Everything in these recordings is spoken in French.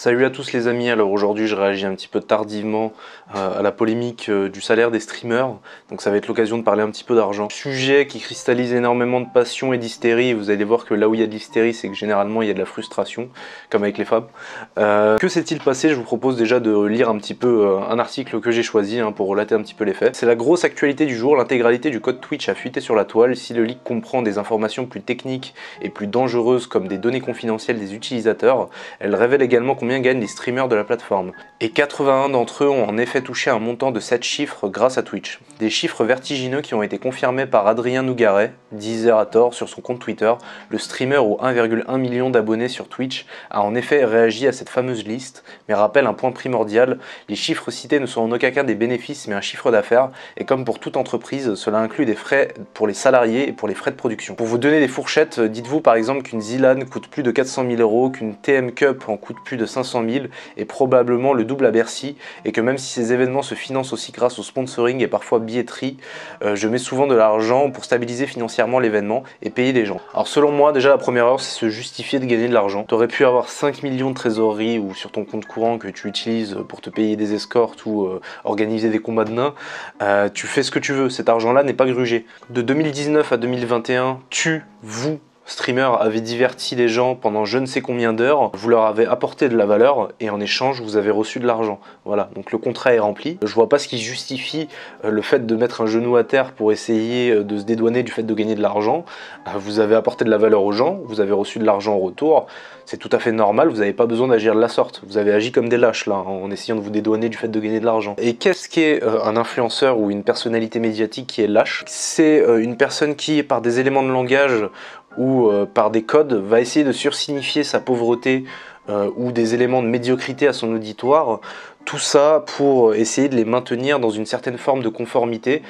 Salut à tous les amis, alors aujourd'hui je réagis un petit peu tardivement à la polémique du salaire des streamers, donc ça va être l'occasion de parler un petit peu d'argent. Sujet qui cristallise énormément de passion et d'hystérie, vous allez voir que là où il y a de l'hystérie c'est que généralement il y a de la frustration, comme avec les femmes. Que s'est-il passé? Je vous propose déjà de lire un petit peu un article que j'ai choisi pour relater un petit peu les faits. C'est la grosse actualité du jour, l'intégralité du code Twitch a fuité sur la toile. Si le leak comprend des informations plus techniques et plus dangereuses comme des données confidentielles des utilisateurs, elle révèle également combien gagnent les streamers de la plateforme. Et 81 d'entre eux ont en effet touché un montant de 7 chiffres grâce à Twitch. Des chiffres vertigineux qui ont été confirmés par Adrien Nougaret, Deezerator, sur son compte Twitter. Le streamer aux 1,1 million d'abonnés sur Twitch a en effet réagi à cette fameuse liste, mais rappelle un point primordial, les chiffres cités ne sont en aucun cas des bénéfices mais un chiffre d'affaires, et comme pour toute entreprise, cela inclut des frais pour les salariés et pour les frais de production. Pour vous donner des fourchettes, dites-vous par exemple qu'une Zilan coûte plus de 400 000 €, qu'une TM Cup en coûte plus de 500 000 et probablement le double à Bercy, et que même si ces événements se financent aussi grâce au sponsoring et parfois billetterie, je mets souvent de l'argent pour stabiliser financièrement l'événement et payer les gens. Alors selon moi, déjà la première heure, c'est se justifier de gagner de l'argent. Tu aurais pu avoir 5 millions de trésorerie ou sur ton compte courant que tu utilises pour te payer des escortes ou organiser des combats de nains. Tu fais ce que tu veux, cet argent-là n'est pas grugé. De 2019 à 2021, vous streamers avez diverti les gens pendant je ne sais combien d'heures, vous leur avez apporté de la valeur et en échange vous avez reçu de l'argent. Voilà, donc le contrat est rempli. Je vois pas ce qui justifie le fait de mettre un genou à terre pour essayer de se dédouaner du fait de gagner de l'argent. Vous avez apporté de la valeur aux gens, vous avez reçu de l'argent en retour, c'est tout à fait normal, vous n'avez pas besoin d'agir de la sorte. Vous avez agi comme des lâches là, en essayant de vous dédouaner du fait de gagner de l'argent. Et qu'est-ce qu'est un influenceur ou une personnalité médiatique qui est lâche? C'est une personne qui, par des éléments de langage ou par des codes, va essayer de sursignifier sa pauvreté ou des éléments de médiocrité à son auditoire, tout ça pour essayer de les maintenir dans une certaine forme de conformité,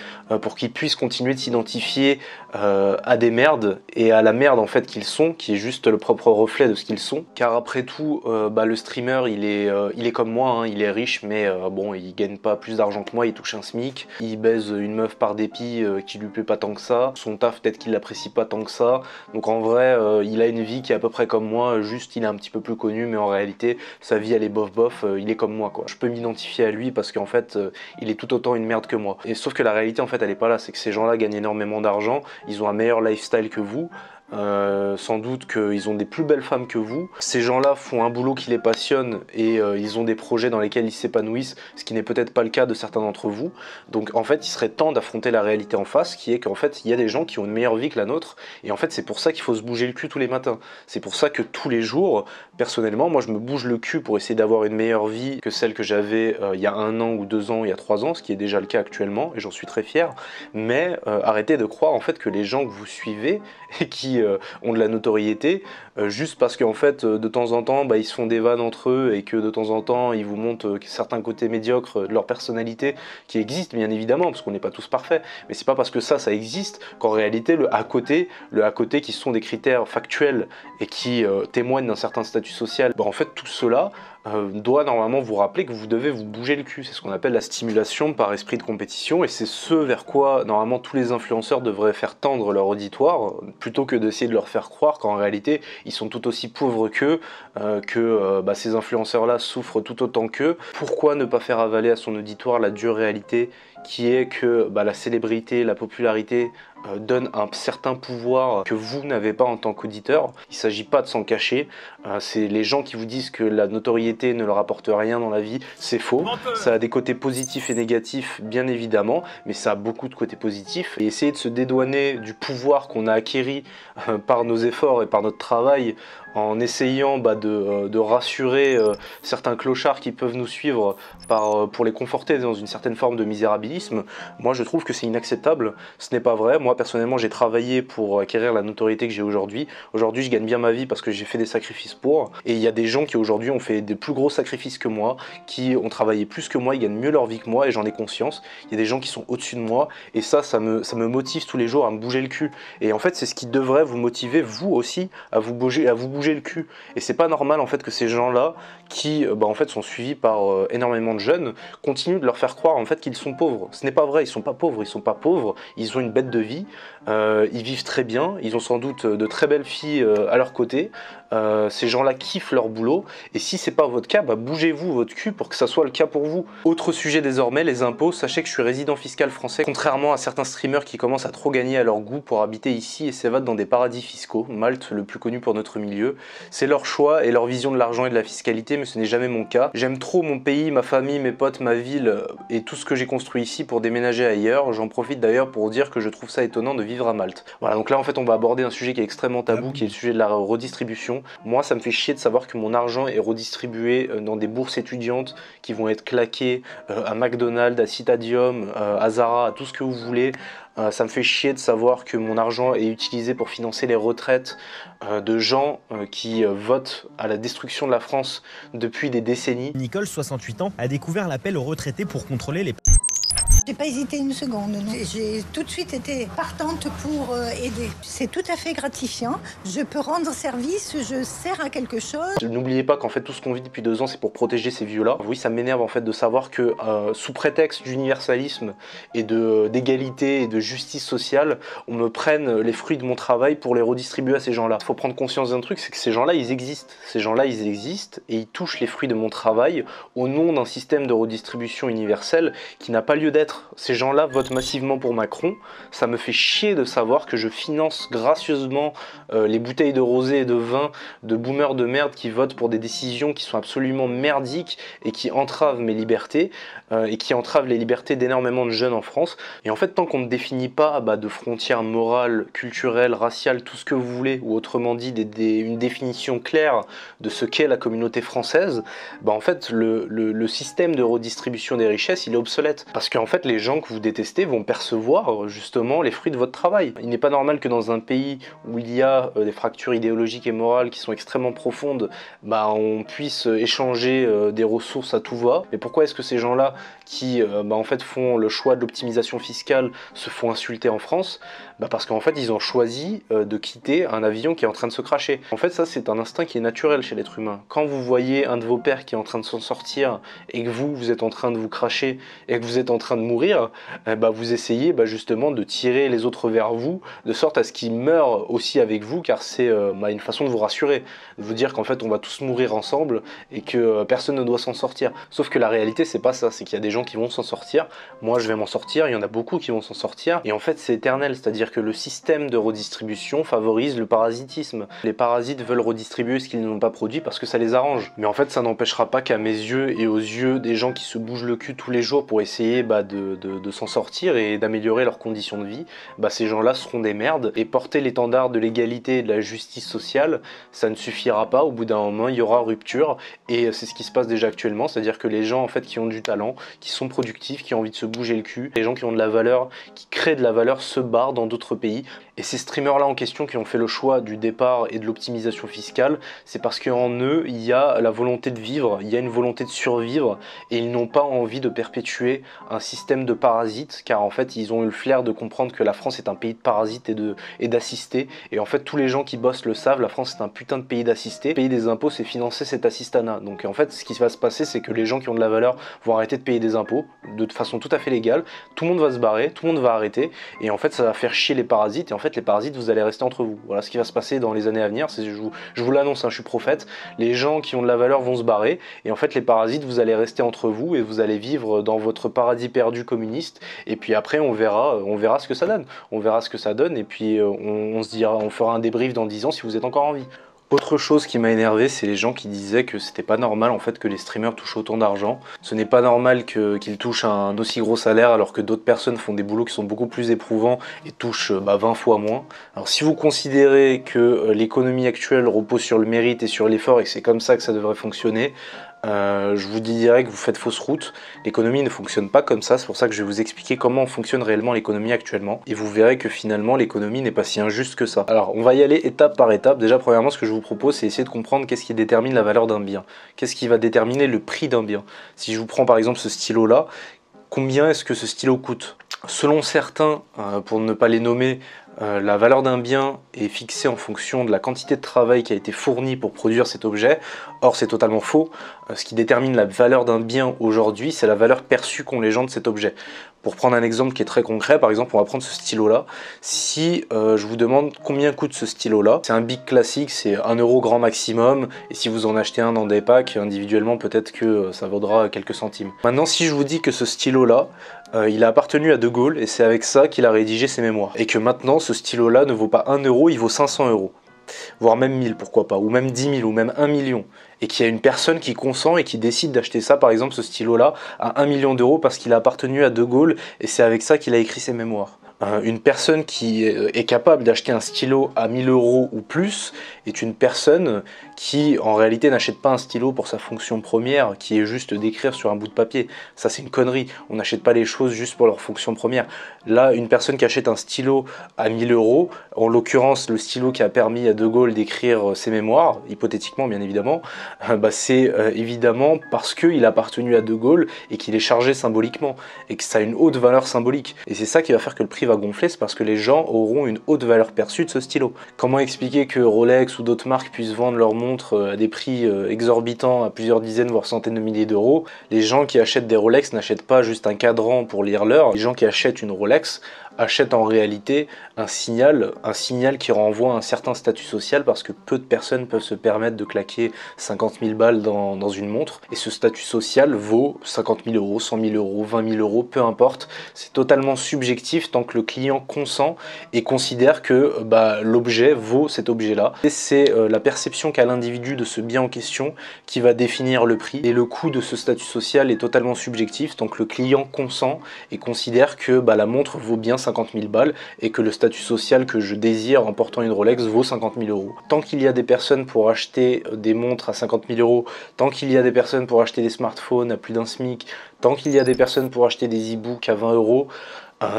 pour qu'ils puissent continuer de s'identifier à des merdes et à la merde en fait qu'ils sont, qui est juste le propre reflet de ce qu'ils sont. Car après tout, le streamer il est comme moi, il est riche mais bon, il gagne pas plus d'argent que moi, il touche un SMIC, il baise une meuf par dépit qui lui plaît pas tant que ça, son taf peut-être qu'il l'apprécie pas tant que ça, donc en vrai il a une vie qui est à peu près comme moi, juste il est un petit peu plus connu, mais en réalité sa vie elle est bof bof, il est comme moi quoi. Je peux m'identifier à lui parce qu'en fait il est tout autant une merde que moi. Et sauf que la réalité en fait elle est pas là, c'est que ces gens-là gagnent énormément d'argent, ils ont un meilleur lifestyle que vous, sans doute qu'ils ont des plus belles femmes que vous. Ces gens-là font un boulot qui les passionne et ils ont des projets dans lesquels ils s'épanouissent, ce qui n'est peut-être pas le cas de certains d'entre vous. Donc en fait il serait temps d'affronter la réalité en face, qui est qu'en fait il y a des gens qui ont une meilleure vie que la nôtre, et en fait c'est pour ça qu'il faut se bouger le cul tous les matins. C'est pour ça que tous les jours, personnellement, moi je me bouge le cul pour essayer d'avoir une meilleure vie que celle que j'avais il y a 1 an ou 2 ans, il y a 3 ans, ce qui est déjà le cas actuellement, et j'en suis très fier. Mais arrêtez de croire en fait que les gens que vous suivez et qui ont de la notoriété, juste parce qu'en fait de temps en temps ils se font des vannes entre eux et que de temps en temps ils vous montrent certains côtés médiocres de leur personnalité qui existent bien évidemment, parce qu'on n'est pas tous parfaits, mais c'est pas parce que ça existe qu'en réalité le à côté qui sont des critères factuels et qui témoignent d'un certain statut social, en fait tout cela doit normalement vous rappeler que vous devez vous bouger le cul. C'est ce qu'on appelle la stimulation par esprit de compétition, et c'est ce vers quoi normalement tous les influenceurs devraient faire tendre leur auditoire, plutôt que d'essayer de leur faire croire qu'en réalité ils sont tout aussi pauvres qu'eux, que ces influenceurs là souffrent tout autant qu'eux. Pourquoi ne pas faire avaler à son auditoire la dure réalité qui est que la célébrité, la popularité donne un certain pouvoir que vous n'avez pas en tant qu'auditeur. Il ne s'agit pas de s'en cacher, c'est les gens qui vous disent que la notoriété ne leur apporte rien dans la vie, c'est faux. Ça a des côtés positifs et négatifs bien évidemment, mais ça a beaucoup de côtés positifs, et essayer de se dédouaner du pouvoir qu'on a acquéri par nos efforts et par notre travail, en essayant de rassurer certains clochards qui peuvent nous suivre pour les conforter dans une certaine forme de misérabilisme, moi je trouve que c'est inacceptable. Ce n'est pas vrai. Moi personnellement j'ai travaillé pour acquérir la notoriété que j'ai aujourd'hui. Aujourd'hui je gagne bien ma vie parce que j'ai fait des sacrifices pour, et il y a des gens qui aujourd'hui ont fait des plus gros sacrifices que moi, qui ont travaillé plus que moi, ils gagnent mieux leur vie que moi, et j'en ai conscience. Il y a des gens qui sont au-dessus de moi, et ça me motive tous les jours à me bouger le cul. Et en fait c'est ce qui devrait vous motiver vous aussi à vous bouger le cul. Et c'est pas normal en fait que ces gens-là, qui en fait sont suivis par énormément de jeunes, continuent de leur faire croire en fait qu'ils sont pauvres. Ce n'est pas vrai, ils sont pas pauvres, ils ont une bête de vie, ils vivent très bien, ils ont sans doute de très belles filles à leur côté, ces gens-là kiffent leur boulot, et si c'est pas votre cas, bah bougez-vous votre cul pour que ça soit le cas pour vous. Autre sujet désormais, les impôts. Sachez que je suis résident fiscal français, contrairement à certains streamers qui commencent à trop gagner à leur goût pour habiter ici et s'évadent dans des paradis fiscaux. Malte, le plus connu pour notre milieu. C'est leur choix et leur vision de l'argent et de la fiscalité, mais ce n'est jamais mon cas. J'aime trop mon pays, ma famille, mes potes, ma ville et tout ce que j'ai construit ici pour déménager ailleurs. J'en profite d'ailleurs pour dire que je trouve ça étonnant de vivre à Malte. Voilà, donc là en fait on va aborder un sujet qui est extrêmement tabou, qui est le sujet de la redistribution. Moi ça me fait chier de savoir que mon argent est redistribué dans des bourses étudiantes qui vont être claquées à McDonald's, à Citadium, à Zara, à tout ce que vous voulez. Ça me fait chier de savoir que mon argent est utilisé pour financer les retraites de gens qui votent à la destruction de la France depuis des décennies. Nicole, 68 ans, a découvert l'appel aux retraités pour contrôler les... J'ai pas hésité une seconde, non. J'ai tout de suite été partante pour aider. C'est tout à fait gratifiant. Je peux rendre service, je sers à quelque chose. N'oubliez pas qu'en fait tout ce qu'on vit depuis 2 ans c'est pour protéger ces vieux-là. Oui, ça m'énerve en fait de savoir que sous prétexte d'universalisme et d'égalité et de justice sociale, on me prenne les fruits de mon travail pour les redistribuer à ces gens-là. Il faut prendre conscience d'un truc, c'est que ces gens-là ils existent. Ces gens-là ils existent et ils touchent les fruits de mon travail au nom d'un système de redistribution universelle qui n'a pas lieu d'être. Ces gens-là votent massivement pour Macron. Ça me fait chier de savoir que je finance gracieusement les bouteilles de rosé et de vin de boomers de merde qui votent pour des décisions qui sont absolument merdiques et qui entravent mes libertés et qui entravent les libertés d'énormément de jeunes en France. Et en fait, tant qu'on ne définit pas de frontières morales, culturelles, raciales, tout ce que vous voulez, ou autrement dit une définition claire de ce qu'est la communauté française, en fait le système de redistribution des richesses il est obsolète. Parce qu'en fait les gens que vous détestez vont percevoir justement les fruits de votre travail. Il n'est pas normal que dans un pays où il y a des fractures idéologiques et morales qui sont extrêmement profondes, on puisse échanger des ressources à tout va. Mais pourquoi est-ce que ces gens-là qui en fait font le choix de l'optimisation fiscale se font insulter en France? Parce qu'en fait ils ont choisi de quitter un avion qui est en train de se cracher. En fait ça c'est un instinct qui est naturel chez l'être humain. Quand vous voyez un de vos pères qui est en train de s'en sortir et que vous êtes en train de vous cracher et que vous êtes en train de mourir, vous essayez justement de tirer les autres vers vous de sorte à ce qu'ils meurent aussi avec vous, car c'est une façon de vous rassurer, de vous dire qu'en fait on va tous mourir ensemble et que personne ne doit s'en sortir. Sauf que la réalité c'est pas ça, c'est qu'il y a des gens qui vont s'en sortir, moi je vais m'en sortir, il y en a beaucoup qui vont s'en sortir, et en fait c'est éternel, c'est-à-dire que le système de redistribution favorise le parasitisme. Les parasites veulent redistribuer ce qu'ils n'ont pas produit parce que ça les arrange, mais en fait ça n'empêchera pas qu'à mes yeux et aux yeux des gens qui se bougent le cul tous les jours pour essayer de s'en sortir et d'améliorer leurs conditions de vie, ces gens-là seront des merdes, et porter l'étendard de l'égalité et de la justice sociale, ça ne suffira pas. Au bout d'un moment il y aura rupture, et c'est ce qui se passe déjà actuellement, c'est-à-dire que les gens en fait qui ont du talent, qui sont productifs, qui ont envie de se bouger le cul, les gens qui ont de la valeur, qui créent de la valeur se barrent dans d'autres pays. Et ces streamers là en question qui ont fait le choix du départ et de l'optimisation fiscale, c'est parce qu'en eux il y a la volonté de vivre, il y a une volonté de survivre, et ils n'ont pas envie de perpétuer un système de parasites, car en fait ils ont eu le flair de comprendre que la France est un pays de parasites et d'assistés, et en fait tous les gens qui bossent le savent, la France est un putain de pays d'assistés. Payer des impôts c'est financer cet assistanat, donc en fait ce qui va se passer c'est que les gens qui ont de la valeur vont arrêter de payer des impôts de façon tout à fait légale, tout le monde va se barrer, tout le monde va arrêter, et en fait ça va faire chier les parasites, et en fait les parasites vous allez rester entre vous. Voilà ce qui va se passer dans les années à venir, je vous l'annonce, je suis prophète, les gens qui ont de la valeur vont se barrer, et en fait les parasites vous allez rester entre vous et vous allez vivre dans votre paradis perdu communiste, et puis après on verra ce que ça donne, et puis on se dira, on fera un débrief dans 10 ans si vous êtes encore en vie. Autre chose qui m'a énervé, c'est les gens qui disaient que c'était pas normal en fait que les streamers touchent autant d'argent. Ce n'est pas normal qu'ils touchent un aussi gros salaire alors que d'autres personnes font des boulots qui sont beaucoup plus éprouvants et touchent 20 fois moins. Alors si vous considérez que l'économie actuelle repose sur le mérite et sur l'effort et que c'est comme ça que ça devrait fonctionner, je vous dirais que vous faites fausse route. L'économie ne fonctionne pas comme ça, c'est pour ça que je vais vous expliquer comment fonctionne réellement l'économie actuellement, et vous verrez que finalement l'économie n'est pas si injuste que ça. Alors on va y aller étape par étape. Déjà premièrement, ce que je vous propose c'est essayer de comprendre qu'est-ce qui détermine la valeur d'un bien, qu'est-ce qui va déterminer le prix d'un bien. Si je vous prends par exemple ce stylo là, combien est-ce que ce stylo coûte? Selon certains, pour ne pas les nommer, la valeur d'un bien est fixée en fonction de la quantité de travail qui a été fournie pour produire cet objet. Or c'est totalement faux. Ce qui détermine la valeur d'un bien aujourd'hui, c'est la valeur perçue qu'ont les gens de cet objet. Pour prendre un exemple qui est très concret, par exemple, on va prendre ce stylo-là. Si je vous demande combien coûte ce stylo-là, c'est un Bic classique, c'est 1 € grand maximum. Et si vous en achetez un dans des packs, individuellement, peut-être que ça vaudra quelques centimes. Maintenant, si je vous dis que ce stylo-là, il a appartenu à De Gaulle et c'est avec ça qu'il a rédigé ses mémoires. Et que maintenant, ce stylo-là ne vaut pas 1 €, il vaut 500 €. Voire même 1000, pourquoi pas, ou même 10 000, ou même 1 million. Et qu'il y a une personne qui consent et qui décide d'acheter ça, par exemple ce stylo-là, à 1 million d'euros parce qu'il a appartenu à De Gaulle et c'est avec ça qu'il a écrit ses mémoires. Une personne qui est capable d'acheter un stylo à 1000 € ou plus est une personne qui en réalité n'achète pas un stylo pour sa fonction première qui est juste d'écrire sur un bout de papier. Ça c'est une connerie, on n'achète pas les choses juste pour leur fonction première. Là, une personne qui achète un stylo à 1000 €, en l'occurrence le stylo qui a permis à De Gaulle d'écrire ses mémoires, hypothétiquement bien évidemment, c'est évidemment parce qu'il a appartenu à De Gaulle et qu'il est chargé symboliquement et que ça a une haute valeur symbolique. Et c'est ça qui va faire que le prix va gonfler, c'est parce que les gens auront une haute valeur perçue de ce stylo. Comment expliquer que Rolex ou d'autres marques puissent vendre leurs montres à des prix exorbitants à plusieurs dizaines voire centaines de milliers d'euros? Les gens qui achètent des Rolex n'achètent pas juste un cadran pour lire l'heure. Les gens qui achètent une Rolex achètent en réalité un signal qui renvoie à un certain statut social parce que peu de personnes peuvent se permettre de claquer 50 000 balles dans une montre. Et ce statut social vaut 50 000 €, 100 000 €, 20 000 €, peu importe. C'est totalement subjectif tant que le client consent et considère que l'objet vaut cet objet-là. Et c'est la perception qu'a l'individu de ce bien en question qui va définir le prix. Et le coût de ce statut social est totalement subjectif tant que le client consent et considère que la montre vaut bien 50 000 balles et que le statut social que je désire en portant une Rolex vaut 50 000 €. Tant qu'il y a des personnes pour acheter des montres à 50 000 €, tant qu'il y a des personnes pour acheter des smartphones à plus d'un SMIC, tant qu'il y a des personnes pour acheter des e-books à 20 €,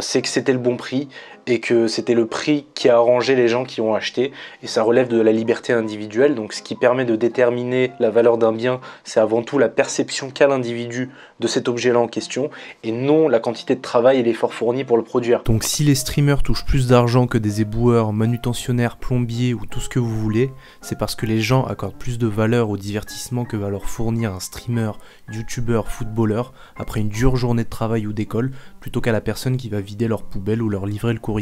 c'est que c'était le bon prix et que c'était le prix qui a arrangé les gens qui ont acheté, et ça relève de la liberté individuelle. Donc ce qui permet de déterminer la valeur d'un bien, c'est avant tout la perception qu'a l'individu de cet objet-là en question, et non la quantité de travail et l'effort fourni pour le produire. Donc si les streamers touchent plus d'argent que des éboueurs, manutentionnaires, plombiers ou tout ce que vous voulez, c'est parce que les gens accordent plus de valeur au divertissement que va leur fournir un streamer, youtubeur, footballeur après une dure journée de travail ou d'école, plutôt qu'à la personne qui va vider leur poubelle ou leur livrer le courrier.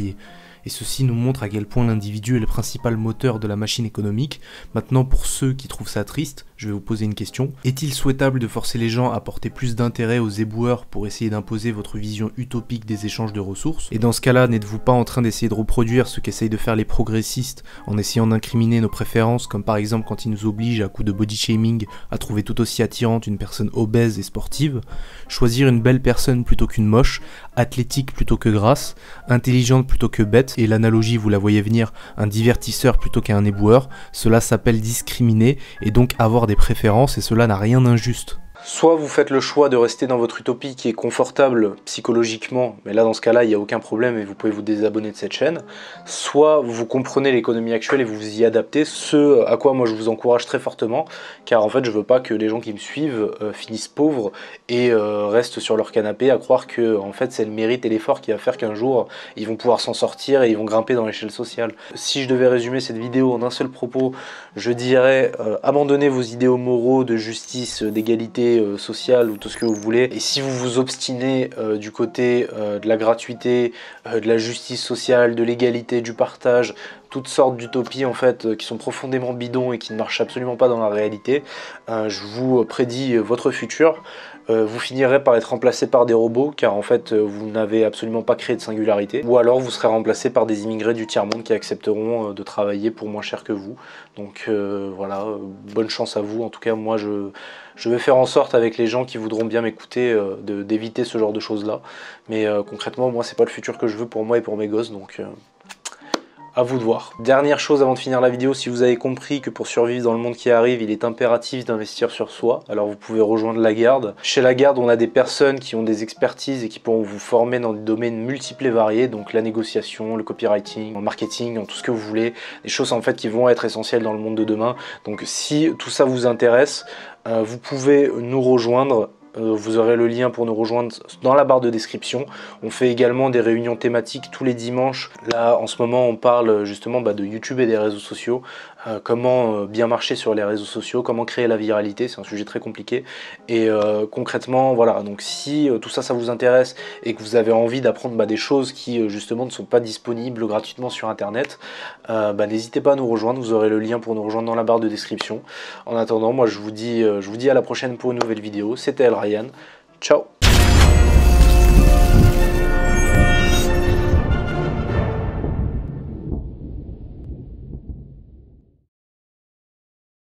Et ceci nous montre à quel point l'individu est le principal moteur de la machine économique. Maintenant, pour ceux qui trouvent ça triste, je vais vous poser une question. Est-il souhaitable de forcer les gens à porter plus d'intérêt aux éboueurs pour essayer d'imposer votre vision utopique des échanges de ressources? Et dans ce cas-là, n'êtes-vous pas en train d'essayer de reproduire ce qu'essayent de faire les progressistes en essayant d'incriminer nos préférences, comme par exemple quand ils nous obligent à coup de body shaming à trouver tout aussi attirante une personne obèse et sportive? Choisir une belle personne plutôt qu'une moche, athlétique plutôt que grasse, intelligente plutôt que bête, et l'analogie vous la voyez venir, un divertisseur plutôt qu'un éboueur, cela s'appelle discriminer et donc avoir des préférences, et cela n'a rien d'injuste. Soit vous faites le choix de rester dans votre utopie qui est confortable psychologiquement, mais là dans ce cas-là il n'y a aucun problème et vous pouvez vous désabonner de cette chaîne, soit vous comprenez l'économie actuelle et vous vous y adaptez, ce à quoi moi je vous encourage très fortement, car en fait je veux pas que les gens qui me suivent finissent pauvres et restent sur leur canapé à croire que en fait c'est le mérite et l'effort qui va faire qu'un jour ils vont pouvoir s'en sortir et ils vont grimper dans l'échelle sociale. Si je devais résumer cette vidéo en un seul propos, je dirais abandonnez vos idéaux moraux de justice, d'égalité sociale ou tout ce que vous voulez, et si vous vous obstinez du côté de la gratuité, de la justice sociale, de l'égalité, du partage, toutes sortes d'utopies en fait qui sont profondément bidons et qui ne marchent absolument pas dans la réalité, je vous prédis votre futur. Vous finirez par être remplacé par des robots car en fait vous n'avez absolument pas créé de singularité, ou alors vous serez remplacé par des immigrés du tiers-monde qui accepteront de travailler pour moins cher que vous. Donc voilà, bonne chance à vous. En tout cas moi je vais faire en sorte avec les gens qui voudront bien m'écouter d'éviter ce genre de choses là, mais concrètement moi c'est pas le futur que je veux pour moi et pour mes gosses, donc à vous de voir. Dernière chose avant de finir la vidéo, si vous avez compris que pour survivre dans le monde qui arrive, il est impératif d'investir sur soi, alors vous pouvez rejoindre La Garde. Chez La Garde, on a des personnes qui ont des expertises et qui pourront vous former dans des domaines multiples et variés, donc la négociation, le copywriting, le marketing, tout ce que vous voulez, des choses en fait qui vont être essentielles dans le monde de demain. Donc si tout ça vous intéresse, vous pouvez nous rejoindre. Vous aurez le lien pour nous rejoindre dans la barre de description. On fait également des réunions thématiques tous les dimanches. Là, en ce moment, on parle justement de YouTube et des réseaux sociaux. comment bien marcher sur les réseaux sociaux, comment créer la viralité, c'est un sujet très compliqué. Et concrètement, voilà, donc si tout ça, ça vous intéresse et que vous avez envie d'apprendre des choses qui justement ne sont pas disponibles gratuitement sur internet, n'hésitez pas à nous rejoindre, vous aurez le lien pour nous rejoindre dans la barre de description. En attendant, moi je vous dis à la prochaine pour une nouvelle vidéo. C'était El Ryan, ciao.